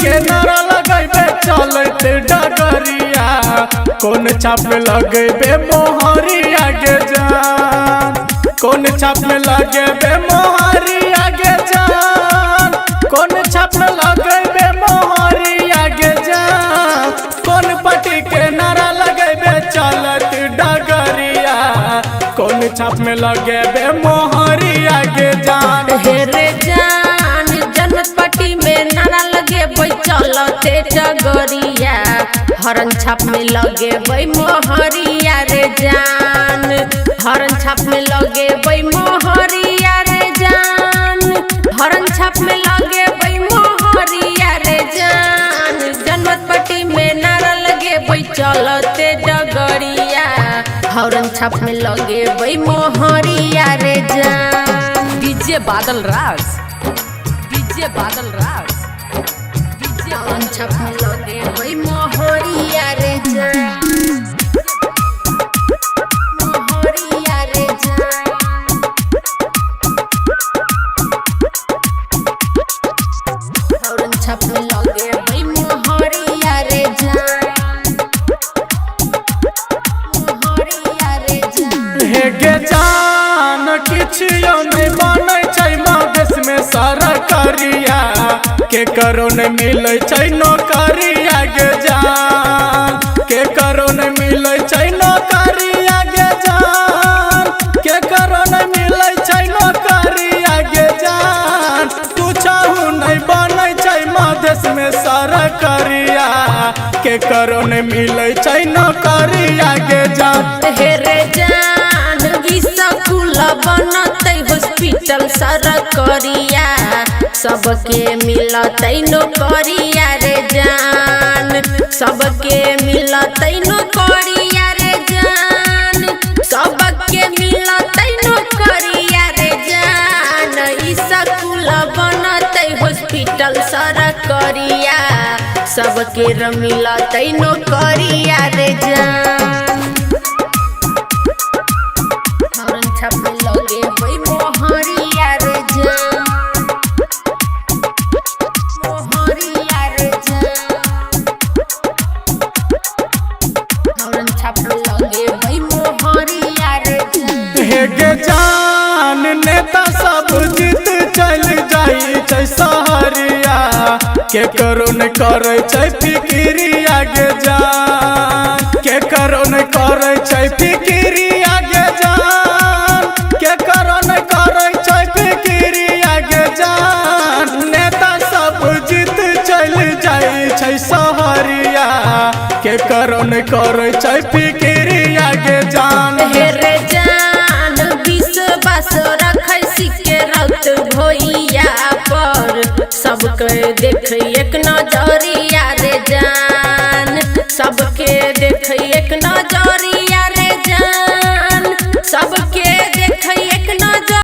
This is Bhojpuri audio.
के नारा लगेबे चलते डगरिया कौन छाप में लगेबे मोहरिया गे जान कौन छाप में लगेबे मोहरिया गे जान कौन छाप में लगेबे मोहरिया गे जान कौन पट्टी के नारा लगेबे चलते डगरिया कौन छाप में लगेबे मोहरिया गे जान हे रे जान जनमत पट्टी में नारा लगेबे चलते डगरिया हरन छाप में लगेबे मोहरिया रे जान हरन छाप में लगेबे मोहरिया रे जान हरन छाप में लगेबे मोहरिया रे जान जनमत पट्टी में नारा लगेबे चलते डगरिया हरन छाप में लगेबे मोहरिया रे जान डीजे बादल राज हरन छाप में लगेबे मोहरिया रे जान मोहरिया रे जान हरन छाप में लगेबे मोहरिया रे जान मोहरिया रे जान हे गे जान किछियो नहीं बनै छै मदेश में सरकारिया के करो नहीं मिलै छै नौकरिया गे जान के करो नहीं मिलै छै नौकरिया गे जान के करो नहीं मिलै छै नौकरिया गे जान कुछहु नहीं बनै छै मदेश में सरकारिया के करो नहीं मिलै छै नौकरिया गे जान हे रे जान स्कूल बनतै हॉस्पिटल सरकारिया सबके मिलतै नौकरिया रे जान सबके मिलतै नौकरिया रे जान सबके मिलतै नौकरिया रे जान स्कूल बनतै हॉस्पिटल सरकारिया सबके मिलतै नौकरिया रे जान हरन छाप में लगेबे मोहरिया रे जान मोहरिया रे जान हरन छाप में लगेबे मोहरिया रे जान हे गे जान नेता सब जीत चल जाई छै सहरिया के करो न करे छै फिकिरिया गे जान के करो न करे छै फिकिरिया गे जान के करो न करे छै फिकिरिया गे जान नेता सब जीत चल जाई छै सहरिया के करो न करे छै फिकिरिया गे जान हे रे जान विश्वास रखै सिके रत भोइया पर सबके देख एक नजरिया